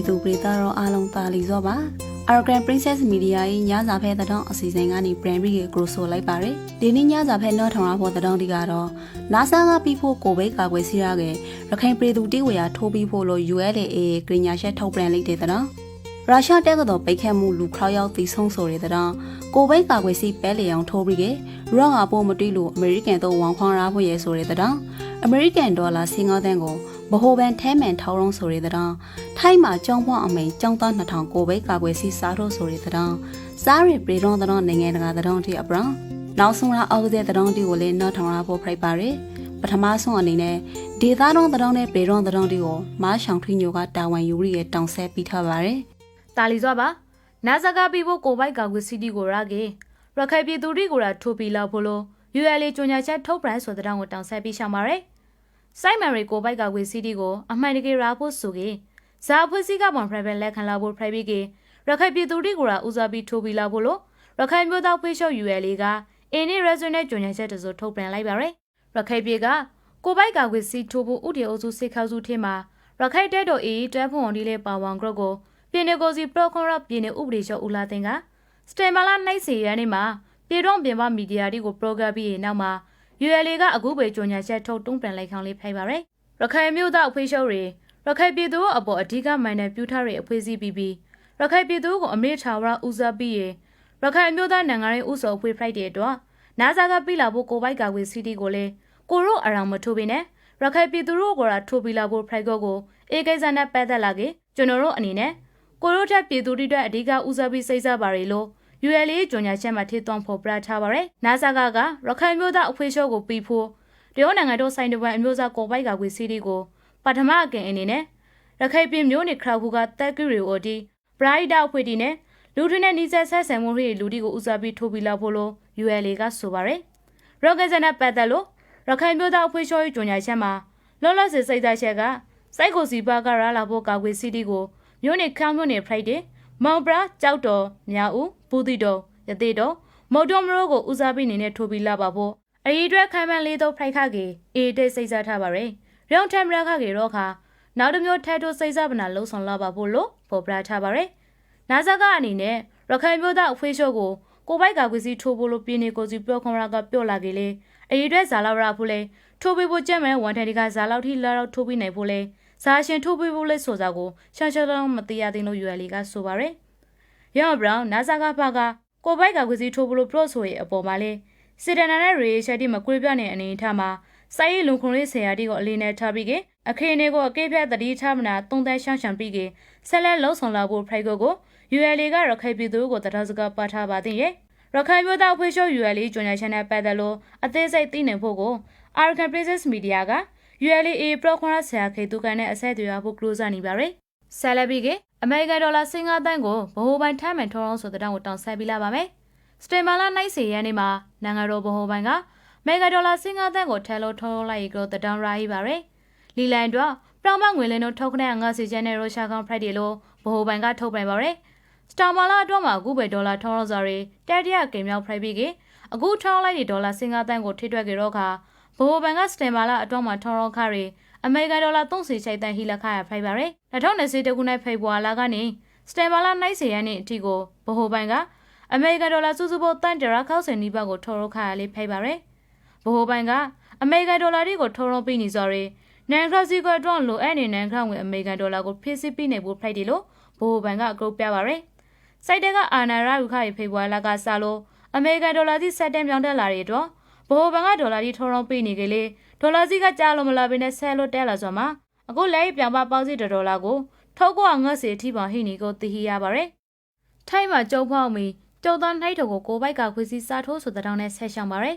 သူပရိသတ်တော်အားလုံးတာလီစောပါ Arrogant Princess Media ရဲ့ညစာဖဲတဲ့တောင်အစီအစဉ်ကနေ brand ပြီးကိုဆိုလိုက်ပါတယ်ဒီနေ့ညစာဖဲနော်ထောင်ရဖို့တဲ့တောင်ဒီကတော့နာဆာကပြီးဖို့ကိုပဲကာကွယ်စီရခဲ့ရခိုင်ပြည်သူတိဝေယာထိုးပြီးဖို့လို့ ULA ကညာရှက်ထုတ်ပြန်လိုက်တဲ့တောင်ရုရှားတက်ကတော့ပိတ်ခတ်မှုလူခေါရောက်တည်ဆုံးဆိုတဲ့တောင်ကိုပဲကာကွယ်စီပဲလေအောင်ထိုးပြီးခဲ့ရောငါပို့မတွေ့လို့အမေရိကန်တော့ဝန်ခွန်ရဖို့ရဲဆိုတဲ့တောင်အမေရိကန်ဒေါ်လာ50တန်းကိုဘဟိုဘန်ထဲမှန်ထောင်းလုံးဆိုတဲ့တောင်ထိုင်းမှာကြောင်းဖွားအမိန်ကြောင်းသား2000ကိုပဲကာကွယ်စီစားထိုးဆိုတဲ့တောင်စားရပြည်တော်တောင်နိုင်ငံတကာတောင်တီအပရောနောက်ဆုံးရအောက်တဲ့တောင်တီကိုလည်းနောက်ထောင်ရဖို့ဖိုက်ပါရယ်ပထမဆုံးအနေနဲ့ဒေသတော်တောင်နဲ့ပေတော်တောင်တီကိုမားရှောင်ထွေးညိုကတာဝန်ယူရတောင်ဆက်ပြီးထားပါရယ်တာလီစွာပါနာဇကာပြီးဖို့ကိုပိုက်ကာကွယ်စီတီကိုရကေရခိုင်ပြည်သူတွေကိုရာထိုးပြီးလောက်ဖို့လို့ ULA ကြညာချက်ထုတ်ပြန်ဆိုတဲ့တောင်ကိုတောင်ဆက်ပြီးရှောင်ပါရယ်စိုက်မရီကိုပိုက်ကဝေစီတီကိုအမှန်တကယ်ရာဖို့ဆိုကေဇာဖွစီကပွန် private လက်ခံလာဖို့ private ကေရခိုင်ပြည်သူတွေကိုရာဦးစားပြီးထိုးပြီးလာဖို့လို့ရခိုင်မျိုးသားဖေးရှုပ် ULA ကအင်းနေ resume ကြညာချက်တစိုးထုတ်ပြန်လိုက်ပါရယ်ရခိုင်ပြည်ကကိုပိုက်ကဝေစီထိုးဖို့ဥတီအုပ်စုစိတ်ခေါစုထဲမှာရခိုင်တဲတော်အေးတွဲဖွန်ဝန်ဒီလေးပါဝန် group ကိုပြည်နေကိုစီ pro ခွန်ရပြည်နေဥပဒေချုပ်ဦးလာတင်ကစတေမလာနိုင်စီရန်နေမှာပြည်တော်ပြင်ပမီဒီယာတွေကို program ပြီးနောက်မှာULA ကအခုပဲကြညာချက်ထုတ်တုံးပြန်လိုက်ခေါင်းလေးဖိုက်ပါရယ်ရခိုင်မျိုးသားအဖွေးရှုပ်တွေရခိုင်ပြည်သူအပေါ်အဓိကမိုင်းနဲ့ပြူထားတဲ့အဖွေးစည်းပြီးရခိုင်ပြည်သူကိုအမေထာဝရဦးစားပြီးရခိုင်မျိုးသားနိုင်ငံရေးဥစောအဖွေးဖိုက်တဲ့အတွက်နာဇာကပြည်လာဖို့ကိုပိုက်ကာဝေစီတီကိုလည်းကိုရိုအရောင်မထိုးပေးနဲ့ရခိုင်ပြည်သူတို့ကထိုးပြီးလာဖို့ဖိုက်ကောကိုအေကိစ္စနဲ့ပတ်သက်လာကေကျွန်တော်တို့အနေနဲ့ကိုရိုထက်ပြည်သူတွေအတွက်အဓိကဦးစားပြီးစိတ်စားပါရလို့ ULA ကြညာချက်မှာထိသွန်ဖို့ပြထားပါရယ်နာဇာကရခိုင်မျိုးသားအဖွေးရှုပ်ကိုပြီးဖို့တရုတ်နိုင်ငံတို့ဆိုင်တပွန်အမျိုးသားကိုပိုက်ကဝေစီတီကိုပထမအကင်အနေနဲ့ရခိုင်ပြည်မျိုးနေခရခုကတက်ကူရီအိုဒီဘရိုက်ဒါအဖွေတီနဲ့လူထွေးနဲ့နီးစပ်ဆက်ဆံမှုတွေလူတီကိုဦးစားပြီးထိုးပြီးလာဖို့လို့ ULA ကဆိုပါရယ်ရော့ကက်စနဲ့ပတ်သက်လို့ရခိုင်မျိုးသားအဖွေးရှုပ်ကြညာချက်မှာလောလောဆယ်စိတ်သားချက်ကစိုက်ကိုစီပါကရလာဖို့ကာဝေစီတီကိုမျိုးနေခေါင်းမျိုးနေဖရိုက်တယ်မောင်ပရာကြောက်တော်မြောက်ဦးဘူးတီတော်ရသေးတော်မော်တော်မရိုးကိုဦးစားပြီးနေနဲ့ထိုးပြီးလာပါဖို့အရီအတွက်ခိုင်မှန်လေးတော့ဖိုက်ခကေအေးတဲ့စိတ်စားထားပါရယ်ရောင်ထမ်ရခကေတော့ခါနောက်တစ်မျိုးထက်ထိုးစိတ်စားပနာလုံးဆောင်လာပါဖို့လို့ပေါ်ပြထားပါရယ်နာဇာကအနေနဲ့ရခိုင်မျိုးသားအဖွေးရှုပ်ကိုပိုက်ကကွစီထိုးဖို့လို့ပြည်နေကိုစီပြောခွန်ရကပြောလာကေလေအရီအတွက်ဇာလောက်ရဖို့လေထိုးပြီးဖို့ကြက်မဲ့ဝန်ထန်ဒီကဇာလောက်ထိလာတော့ထိုးပြီးနိုင်ဖို့လေဇာရှင်ထိုးပြီးဖို့လေဆိုစားကိုရှောင်းရှောင်းမတရားသိလို့ ULA ကဆိုပါရယ်ရောင်ဘရောင်နာဇာကဖကကိုပိုက်ကကွစီထိုးဖို့လို့ pro ဆိုရဲ့အပေါ်မှာလေစီဒနာနဲ့ရေရှက်တီမကွေးပြတဲ့အနေထားမှာစိုင်းလုံခွန်လေးဆရာတီကိုအလေးနဲ့ထားပြီးကအခင်းလေးကိုအကိဖြတ်တတိထားမနာသုံးသက်ရှောင်းရှောင်းပြီးကဆက်လက်လှုပ်ဆောင်လာဖို့ဖိုက်ကို ULA ကရခိုင်ပြည်သူကိုတရားစကားပါထားပါတဲ့ရခိုင်မျိုးသားအဖွဲ့ချုပ် ULA ကြညာချက်နဲ့ပတ်သက်လို့အသေးစိတ်သိနေဖို့ကို Arrogant Princess Media က ULA pro ခွန်ရဆရာခေသူကန်နဲ့အဆက်အသွယ်ရဖို့ close နေပါရယ်ဆက်လက်ပြီးကအမေရိကန်ဒေါ်လာ50တန်းကိုဗဟိုဘဏ်ထမ်းမှန်ထောင်းအောင်ဆိုတဲ့တောင်းကိုတောင်းဆက်ပြီးလာပါမယ်စတေမာလာနိုင်စီရန်နေမှာနိုင်ငံတော်ဗဟိုဘဏ်ကမေဂါဒေါ်လာ50တန်းကိုထဲလို့ထုတ်လိုက်ကြတော့တောင်းရပါရယ်လီလန်တော့ပြောင်းမငွေလင်းတို့ထုတ်ခနဲ့50ကျန်းနဲ့ရုရှားကောင်ဖရိုက်တယ်လို့ဗဟိုဘဏ်ကထုတ်ပြန်ပါရယ်စတာမာလာအတွက်မှာအခုပဲဒေါ်လာထောင်းစားရီတတိယကိန်းမြောက်ဖရိုက်ပြီးကအခုထောင်းလိုက်တဲ့ဒေါ်လာ50တန်းကိုထိတွက်ကြတော့ခါဗဟိုဘဏ်ကစတေမာလာအတွက်မှာထောင်းရောခရီအမေရိကန်ဒေါ်လာ30ချိတ်တန်းဟီလာခရဖိုက်ပါရယ်2020ခုနှစ်ဖေဖော်ဝါရီလကနေစတေမာလာနိုင်စီရန်နေအထိကိုဗဟိုဘဏ်ကအမေရိကန်ဒေါ်လာစုစုပေါင်းတန်တရာ90နီးပါးကိုထော်ရောခရလေးဖိုက်ပါရယ်ဗဟိုဘဏ်ကအမေရိကန်ဒေါ်လာတွေကိုထော်ရောပြီးနေစော်ရယ်နိုင်ခရစီကတော့လိုအဲ့နေနိုင်ခရဝင်အမေရိကန်ဒေါ်လာကိုဖိစစ်ပြီးနေဖို့ဖိုက်တယ်လို့ဗဟိုဘဏ်ကအကုတ်ပြပါရယ်စိုက်တဲ့ကအာနာရာယူခရဖေဖော်ဝါရီလကစလို့အမေရိကန်ဒေါ်လာကြီး7တန်းပြောင်းတက်လာတဲ့အတွက်ဗဟိုဘဏ်ကဒေါ်လာကြီးထော်ရောပြီးနေကြလေဒေါ်လာစီကကြားလို့မလာဘဲနဲ့ဆဲလို့တဲလာဆိုမှအခုလည်းပြောင်းပါပေါင်းစီဒေါ်လာကိုထုတ်ကွာငတ်စီအထိပါဟိနေကိုသိရပါရယ်ထိုင်းမှာကျုံဖောက်မီကျုံသားနှိုက်တော်ကိုပိုက်ကခွေစီစားထိုးဆိုတဲ့တောင်းနဲ့ဆက်ရှောင်းပါရယ်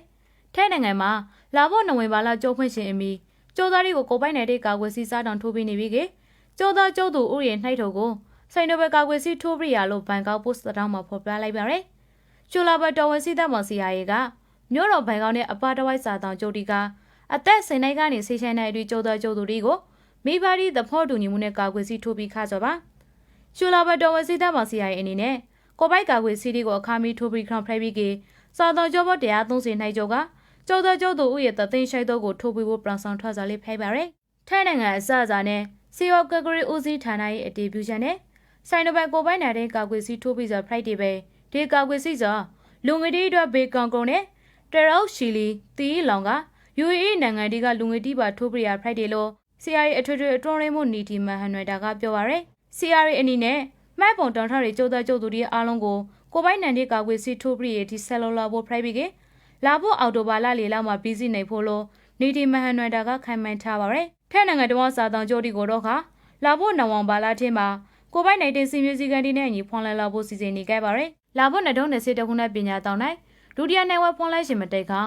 ထိုင်းနိုင်ငံမှာလာဖို့နိုဝင်ဘာလကျုံဖွင့်ရှင်အမီကျုံသားတွေကိုကိုပိုက်နေတဲ့ကာကွယ်စီစားတောင်းထိုးပြီးနေပြီကကျုံသားကျုံသူဥယျာဉ်နှိုက်တော်ကိုဆိုင်နိုဘယ်ကာကွယ်စီထိုးပြရလို့ဘန်ကောက်ပို့စ်တောင်းမှာဖော်ပြလိုက်ပါရယ်ကျူလာဘတ်တော်ဝင်စီတပ်မော်စီယာရီကမြို့တော်ဘန်ကောက်နဲ့အပါတဝိုက်စာတောင်ကျုံတီကအသက်စိန်နိုင်ကနေဆေးချိုင်းတဲ့အတွေ့ကျုံသားကျုံသူတွေကိုမိဘဒီသဖို့တူညီမှုနဲ့ကာကွယ်စီထိုးပြီးခါစောပါကျူလာဘတ်တော်ဝင်စီတပ်မော်စီယာရီအနေနဲ့ကိုပိုက်ကာကွယ်စီတီကိုအခါမီထိုးပြီးခေါင်ဖရိုက်ပြီးကစာတော်ကျော်ဘတ်130နိုင်ကျော်ကကျုံသားကျုံသူဥယျာဉ်တသိန်းရှိုက်တော့ကိုထိုးပြီးဖို့ပရန်ဆောင်ထွက်စားလေးဖိုက်ပါရယ်ထိုင်းနိုင်ငံအစအစာနဲ့စ စီယောကဂရီဦးစီးဌာနရဲ့အတည်ပြုချက်နဲ့ဆိုင်နိုဘယ်ကိုပိုင်နယ်တဲ့ကာကွယ်စီထိုးပြီးဆိုဖရိုက်ဒေးပဲဒီကာကွယ်စီဆိုလူငွေတီအတွက်ဘေကောင်ကုန်းနဲ့တရောက်ရှီလီတီလောင်က UAE နိုင်ငံတွေကလူငွေတီပါထိုးပြရဖရိုက်ဒေးလို့ CRA အထွေထွေအတွင်းရင်းမှုနီတီမန်ဟန်နွယ်တာကပြောပါရယ် CRA အနေနဲ့မှတ်ပုံတောင်းထားတဲ့ကြိုးသားကြိုးသူတွေအားလုံးကိုပိုင်နယ်တဲ့ကာကွယ်စီထိုးပြရဒီဆယ်လော်လာဖို့ဖရိုက်ပြီးကလာဖို့အော်တိုဘာလလေလောက်မှာပြီးစီးနိုင်ဖို့လို့နီတီမန်ဟန်နွယ်တာကခိုင်မှန်ထားပါရယ်ထဲနိုင်ငံတော်စာတောင်ကြိုးဒီကိုတော့ခါလာဖို့နဝံဘာလထဲမှာကိုပိုင်နယ်တဲ့စီမျိုးစည်းကမ်းတွေနဲ့အညီဖွင့်လှစ်လာဖို့စီစဉ်နေကြပါရယ်လာဖို့2020ခုနှစ်ပညာတောင်းနိုင်ဒုတိယနိုင်ဝဖွင့်လိုက်ရှင်မတိတ်ခါ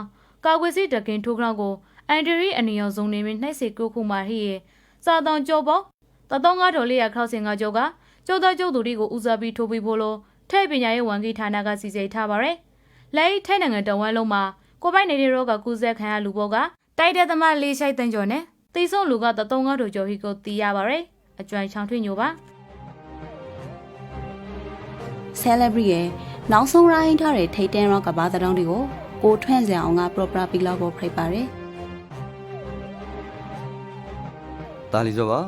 ကာကွယ်စီတကင်ထိုးခေါကိုအန်ဒရီအနီယောင်စုံနေပြီးနှိုက်စေကိုခုမာဟီရဲ့စာတောင်ကြိုးပေါ်$3,400ခေါက်စင်ကကြိုးကကျိုးသားကျိုးသူတွေကိုဦးစားပြီးထိုးပြီးဖို့လို့ထဲပညာရေးဝန်ကြီးဌာနကစီစဉ်ထားပါရယ်လက်ထဲနိုင်ငံတော်ဝန်လုံးမှာကိုပိုင်နေတဲ့ရောဂါကူးစက်ခံရလူပေါကတိုက်တဲ့သမားလေးရှိုက်သိန်းကျော်နဲ့တိဆုံးလူက$3,000ကျော်ဟီကိုတီးရပါရယ်အကျွမ်းချောင်းထွေညိုပါ Celebrity ရဲ့နောက်ဆုံးရိုင်းထားတဲ့ထိတ်တန်းရောကဘာသတောင်းတွေကိုကိုထွန့်စံအောင်က proper ပြီးလောက်ကိုဖိတ်ပါတယ်ဒါလီဆိုပါ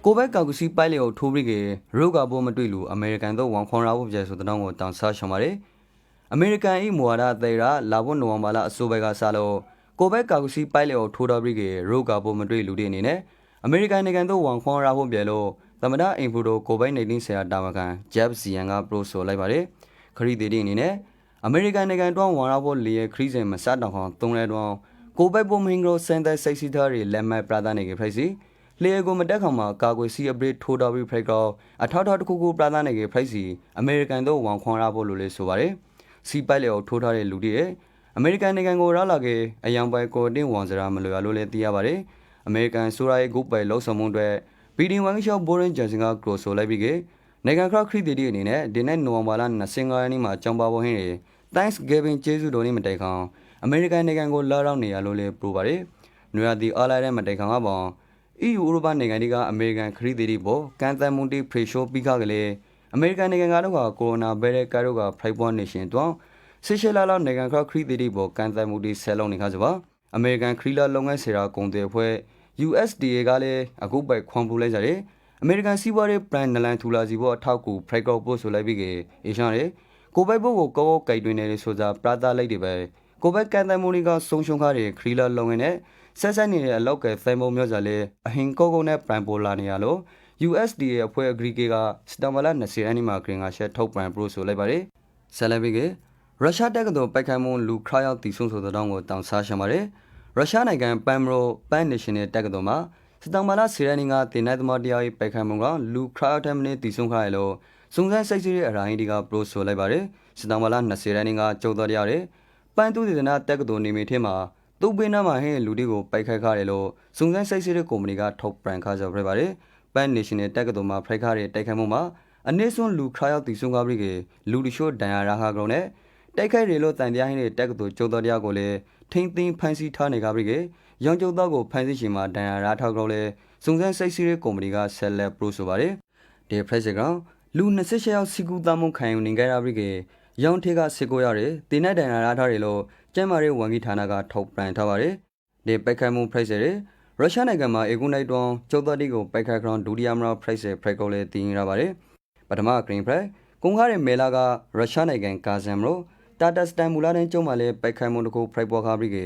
ကိုဘက်ကောက်ကူစီပိုက်လေကိုထိုးပြီးကရုပ်ကဘောမတွေ့လို့အမေရိကန်တို့ဝန်ခွန်ရာဖို့ပြဲဆိုတဲ့တောင်းကိုတောင်းစားရှောင်ပါတယ်အမေရိကန်ဤမူဝါဒသေရာလာဖို့နိုဝင်ဘာလအစိုးဘက်ကစားလို့ကိုဘက်ကောက်ကူစီပိုက်လေကိုထိုးတော်ပြီးကရုပ်ကဘောမတွေ့လူတွေအနေနဲ့အမေရိကန်နိုင်ငံတို့ဝန်ခွန်ရာဖို့ပြဲလို့သမ္မတအင်ဖူဒိုကိုဗစ်-19ဆရာတာမကန်ဂျက်စီယန်ကပရိုဆိုလိုက်ပါတယ်ခရီးသည်တွေအနေနဲ့အမေရိကန်နိုင်ငံတွင်းဝန်ရာဖို့လေခရီးစဉ်မစတောင်ခေါသုံးလဲတွန်းကိုဘက်ဘုံမင်းကိုစန်တဲ့စိတ်စီသားတွေလက်မှတ်ပရာသနေကြဖိစီလေကိုမတက်ခါမှာကာကွယ်စီအပရိထိုးတော်ပြီးဖိတ်ကောအထောက်ထောက်တစ်ခုခုပရာသနေကြဖိစီအမေရိကန်တို့ဝန်ခွန်ရာဖို့လို့လေဆိုပါတယ်စီပိုက်လေကိုထိုးထားတဲ့လူတွေအမေရိကန်နိုင်ငံကိုရောက်လာခဲ့အယံပိုင်ကိုတင်ဝန်စရာမလိုရလို့လည်းသိရပါတယ်အမေရိကန်ဆိုရိုင်းဂုပိုင်လောက်ဆောင်မှုတွေဘီဒီဝမ်ရှော့ဘိုရင်ဂျန်စင်ကကရိုဆိုလိုက်ပြီးကနိုင်ငံခရခရီတီအနေနဲ့ဒီနေ့နိုဝင်ဘာလ25ရက်နေ့မှာကျောင်းပါဖို့ဟင်းတွေ Thanksgiving ကျေးဇူးတော်နေ့မတိုင်ခေါအမေရိကန်နိုင်ငံကိုလာရောက်နေရလို့လည်းပြောပါတယ်။နွေရာသီအားလိုက်တဲ့မတိုင်ခေါကပေါ့ EU ဥရောပနိုင်ငံတွေကအမေရိကန်ခရီတီပေါ်ကန်သန်မွန်တီဖရီရှိုပြီးခကလေးအမေရိကန်နိုင်ငံကတော့ကိုရိုနာဗိုင်းရပ်စ်ကာရောဂါဖိုက်ပွားနေရှင်တွန်းဆီရှယ်လာလောက်နိုင်ငံခရီတီပေါ်ကန်သန်မွန်တီဆယ်လုံးနေခါစပါအမေရိကန်ခရီလာလုပ်ငန်းစေရာကုန်တဲ့အဖွဲ့USDA ကလည်းအခုပိုက်ခွန်ပူလိုက်ကြတယ်အမေရိကန်စီးပွားရေး brand နလန်ထူလာစီပေါ်အထောက်ကူ freight ပို့ဆိုလိုက်ပြီးကအေရှန်ရဲကိုပိုက်ဖို့ကိုကောကြိုက်တွင်နေလေဆိုတာပရာတာလိုက်တွေပဲကိုပိုက်ကန်တမိုနီကဆုံးရှုံးခါတဲ့ခရီလာလုံငင်းနဲ့ဆက်ဆက်နေတဲ့အလောက်ကသဲမုံမျိုးစလဲအဟင်ကောကုန်းနဲ့ brand ပိုလာနေရလို့ USDA အဖွဲ့အဂရီကေကစတမလာ20အနီမှာဂရင်ကရှက်ထုတ် brand ပို့ဆိုလိုက်ပါတယ်ဆက်လက်ပြီးကရုရှားတက္ကသိုလ်ပိုက်ခိုင်မွန်လူခရရောက်တည်ဆုံဆိုတဲ့တောင်းကိုတောင်းစားရှမ်းပါတယ်ရုရှားနိုင်ငံပန်မရိုပန်နေရှင်နယ်တက္ကသိုလ်မှာစတံမာလာစီရနီကတင်နိုင်သမားတရားရေးပိုက်ခိုင်မှုကလူခရာထမ်နေတည်ဆုံခရလို့စုံစမ်းစိတ်စီးတဲ့အရာဟင်းဒီကပရိုဆိုလိုက်ပါတယ်စတံမာလာ20ရနီကကျုံတော်တရားတဲ့ပန်တူဒေသနာတက္ကသိုလ်နေမီထင်းမှာသူ့ပင်နာမှာဟင်းလူတွေကိုပိုက်ခိုက်ခရတယ်လို့စုံစမ်းစိတ်စီးတဲ့ကုမ္ပဏီကထုတ်ပြန်ခါကြပြပါတယ်ပန်နေရှင်နယ်တက္ကသိုလ်မှာဖိုက်ခါတဲ့တိုက်ခိုက်မှုမှာအနည်းဆုံးလူခရာရောက်တည်ဆုံကားပြီးကလူတချို့ဒဏ်ရာရဟာကောင်နဲ့တိုက်ခိုက်ရလို့တန်တရားဟင်းတဲ့တက္ကသိုလ်ကျုံတော်တရားကိုလည်းထိမ့်သိမ်းဖန်ဆီးထားနေကြပြီးကရောင်ကျုံတော့ကိုဖန်ဆီးရှင်မှာဒဏ်ရာရထောက်ကြောလဲစုံစမ်းစိတ်စီးတဲ့ကုမ္ပဏီကဆက်လက်ပရိုဆိုပါတယ်ဒီဖရက်စကောင်လူ28ယောက်စီကူသားမှုခံယူနေကြရပြီးကရောင်ထေကစစ်ကိုရတယ်တင်တဲ့ဒဏ်ရာရထားတယ်လို့ကျမ်းမာရေးဝန်ကြီးဌာနကထုတ်ပြန်ထားပါတယ်ဒီပိုက်ခိုက်မှုဖရက်စရဲရုရှားနိုင်ငံမှာအေကွန်နိုင်တွန်းကျုပ်တော်တီကိုပိုက်ခိုက်ကောင်ဒုတိယမရဖရက်စဖရက်ကိုလည်းတင်ရပါတယ်ပထမဂရင်းဖရက်ကုန်ကားတဲ့မေလာကရုရှားနိုင်ငံကာဇမ်ရိုတာတာစတန်မူလာတဲ့ကျုံမှာလည်းပိုက်ခိုက်မှုတစ်ခုဖရက်ပေါ်ခါပြီးက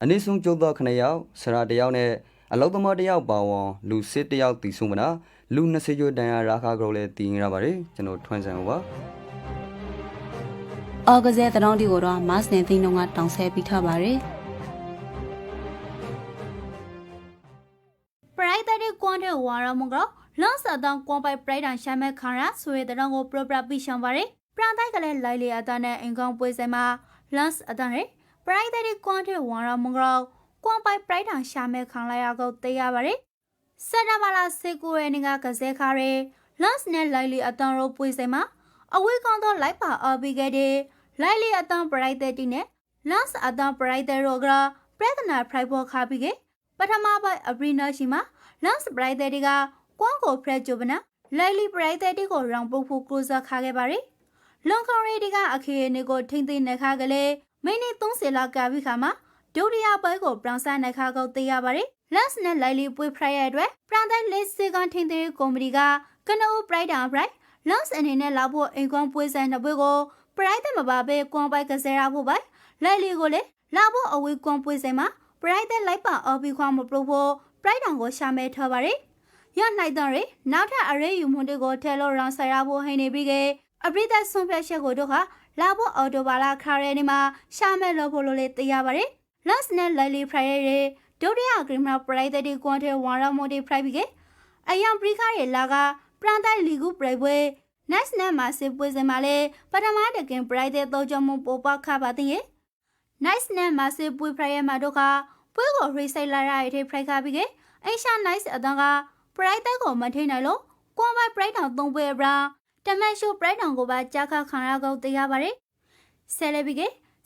အနည်းဆုံးကျုပ်တော်9ယောက်ဆရာ1ယောက်နဲ့အလောက်သမား1ယောက်ပါဝင်လူစစ်1ယောက်တည်ဆုံမနာလူ20ကျော်တန်ရာရာခါကြောလည်းတည်ရပါတယ်ကျွန်တော်ထွန်းဆန်ဟောပါအော်ဂဇဲတရောင်းဒီကိုတော့မတ်စ်နဲ့သိန်းလုံးကတောင်းဆဲပြီးထားပါတယ်ပရိုက်တာဒီကွန်တဲ့ဝါရမကလွန်စတောင်ကွန်ပိုင်ပရိုက်တန်ရှာမဲခါရဆိုရတဲ့တော့ကိုပရပရပြီးရှောင်းပါတယ်ပရန်တိုက်ကလည်းလိုက်လေအတန်းနဲ့အင်ကောင်ပွေးစဲမှာလန့်အတန်းနဲ့ပရိုက်တာဒီကွန်တဲ့ဝါရမကကွန်ပိုင်ပရိုက်တန်ရှာမဲခံလိုက်ရကောတေးရပါတယ်စက်တမလာစေကူရဲ့နေကကစဲခါရဲလန့်နဲ့လိုက်လေအတန်းရောပွေးစဲမှာအဝေးကောင်တော့လိုက်ပါအဘီခဲ့တဲ့လိုက်လေအတန်းပရိုက်တာဒီနဲ့လန့်အတန်းပရိုက်တာရောကပရဒနာဖရိုက်ပေါ်ခါပြီးကပထမပိုင်းအပရီနာရှိမှာလန့်ပရိုက်တာဒီကကွန်ကိုဖရက်ဂျိုဗနာလိုက်လီပရိုက်တာဒီကိုရောင်ပုတ်ဖို့ကိုစားခါခဲ့ပါတယ်လွန်ကောင်ရီဒီကအခရီးနေကိုထိမ့်သိမ့်နေခါကလေးမိနစ်30လောက်ကပြီးခါမှာဒုတိယပွဲကိုပရောင်ဆန်နေခါကိုသိရပါတယ် လက်စ်နဲ့လိုက်လီပွေဖရိုက်ရတဲ့ပရန်တိုင်းလေးစေကန်ထင်းတဲ့ကုမ္ပဏီကကနိုးပရိုက်တာပရိုက်လက်စ်အနေနဲ့လာဖို့အိမ်ကွန်ပွေဆိုင်တဲ့ဘွေကိုပရိုက်တဲ့မပါဘဲကွန်ပိုက်ကစရာဖို့ပိုင်လိုက်လီကိုလေလာဖို့အဝေးကွန်ပွေဆိုင်မှာပရိုက်တဲ့လိုက်ပါအော်ဘီခွာမပလို့ဖို့ပရိုက်တောင်ကိုရှာမဲထားပါရယ်ရနိုင်တော့ရနောက်ထပ်အရေးယူမှုတွေကိုထဲလို့ရောင်းဆိုင်ရဖို့ဟိနေပြီးကအပရိသတ်ဆွန်ဖက်ချက်ကိုတို့ကလာဖို့အော်တိုဘာလာခါရဲနေမှာရှာမဲလို့ဖို့လို့လေသိရပါရယ်လက်စ်နဲ့လိုက်လီဖရိုက်ရဲဒုတိယဂရမပရိုက်တဲ့ကွန်တဲ့ဝါရမိုဒီဖရိုက်ပြီးကအယံပရိခါရဲ့လာကပရန်တိုင်းလီကူပရိုက်ပွဲ National Massive ပွဲစဉ်မှာလေပထမတကင်ပရိုက်တဲ့တော့ကြမှုပေါ်ပခပါတဲ့ National Massive ပွဲဖရိုက်ရမှာတို့ကပွဲကိုရိစိတ်လာရတဲ့ဖရိုက်ခါပြီးကအင်ရှာ Nice အတန်းကပရိုက်တဲ့ကိုမထိနိုင်လို့ကွန်ပိုင်ပရိုက်တောင်သုံးပွဲပရာတမန်ရှိုပရိုက်တောင်ကိုပါကြားခခံရကောတရားပါရယ်ဆယ်လေပြီးက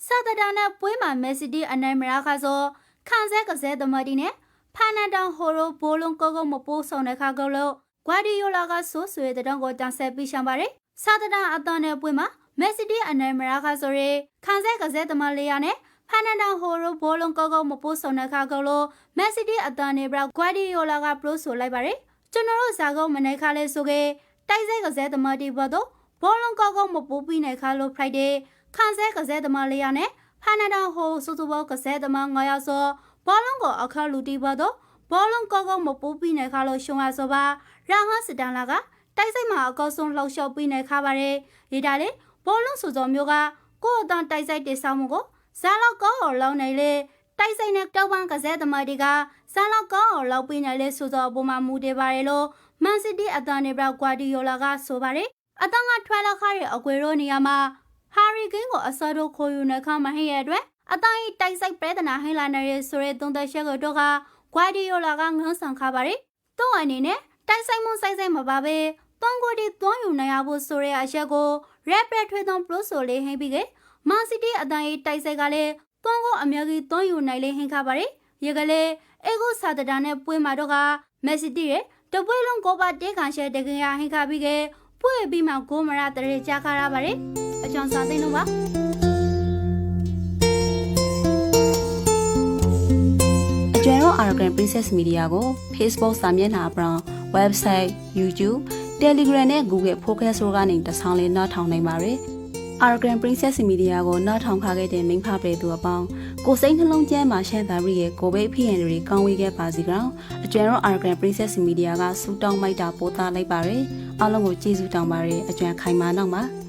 စတဒါနာပွဲမှာမက်ဆီတီအနိုင်မရခါဆိုခန်းဆဲကစဲသမတီနဲ့ဖာနန်တောင်ဟိုရိုဘိုလုံးကောကောမပိုးဆောင်တဲ့ခါကောလို့ဂွာဒီယိုလာကဆိုးဆွေတဲ့တောင်ကိုတန်ဆက်ပြီးရှမ်းပါတယ်စတဒါအတန်းနဲ့ပွဲမှာမက်ဆီတီအနိုင်မရခါဆိုရဲခန်းဆဲကစဲသမလေးရနဲ့ဖာနန်တောင်ဟိုရိုဘိုလုံးကောကောမပိုးဆောင်တဲ့ခါကောလို့မက်ဆီတီအတန်းနဲ့ဘရာဂွာဒီယိုလာကပရိုဆိုလိုက်ပါတယ်ကျွန်တော်တို့ဇာကုန်းမနေခါလဲဆိုကေတိုက်စဲကစဲသမတီဘတော့ဘောလုံးကောကောမပိုးပြီးနေခါလို့ဖရိုက်တဲ့ခန်းဆဲကစဲသမလေးရနဲ့ဖာနန်တောင်ဟိုစုစုပေါကစဲသမ9ရောက်ဆိုဘောလုံးကိုအခါလူတီဘတော့ဘောလုံးကောကောမပိုးပြီးနေခါလို့ရှုံရဆိုပါရာဟန်စတန်လာကတိုက်စိတ်မှာအကောဆုံးလှောက်လျှောက်ပြီးနေခါပါတယ်ဒီတာလေဘောလုံးစုစုံမျိုးကကိုယ့်အတန်းတိုက်စိတ်တည်ဆောင်မှုကိုဇာလောက်ကောလောင်းနေလေတိုက်စိတ်နဲ့တောက်ပန်းကစဲသမတီကဇာလောက်ကောလောက်ပြီးနေလေစုစုံအပေါ်မှာမူတည်ပါရလို့မန်စီးတီးအတန်းနေဘဂွာဒီယိုလာကဆိုပါတယ်အတန်းကထွဲလောက်ခါရဲ့အကွေရိုနေရာမှာဟာရီကိန်းကိုအစောတို့ခိုးယူနေခါမဟင်းရဲ့အတွက်အတိုင်းတိုက်ဆိုင်ပြဒနာဟိလာနေရဆိုရဲသုံးသက်ချက်ကတော့ကဂွာဒီယိုလာကငန်းဆောင်ခါပါရီသူ့အနေနဲ့တိုက်ဆိုင်မှုစိုက်စိုက်မပါပဲသုံးကိုဒီသွန်းယူနိုင်ရဖို့ဆိုရဲအချက်ကိုရက်ပရက်ထွေးသွန်းပလို့ဆိုလေးဟင်းပြီးကမန်စီးတီးအတိုင်းတိုက်ဆိုင်ကလည်းသွန်းကိုအများကြီးသွန်းယူနိုင်လေးဟင်းခါပါရီရေကလေးအေဂိုစာတဒါနဲ့ပွဲမှာတော့ကမက်ဆီတီရဲ့တပွဲလုံးကိုပါတဲခံရှဲတကင်ရဟင်းခါပြီးကပွဲပြီးမှဂိုမရတရေကြခါရပါရီအကြောင်းစာသိလို့ပါအကျွမ်းတော့ Aragon Princess Media ကို Facebook စာမျက်နှာအပြင် Website YouTube Telegram နဲ့ Google Podcast တို့ကနေတဆောင်းလေးနှောက်ထောင်နိုင်ပါရယ် Aragon Princess Media ကိုနှောက်ထောင်ခခဲ့တဲ့မိန်းဖပရိသူအပေါင်းကိုစိတ်နှလုံးကျမ်းမှာရှမ်းသာပြီးရဲ့ကိုဘေးဖိရင်တွေကောင်းဝေးခဲ့ပါစီကောင်အကျွမ်းတော့ Aragon Princess Media ကစူတောင်းမိုက်တာပို့သားလိုက်ပါရယ်အားလုံးကိုကျေးဇူးတောင်းပါရယ်အကျွမ်းခိုင်မာနောက်ပါ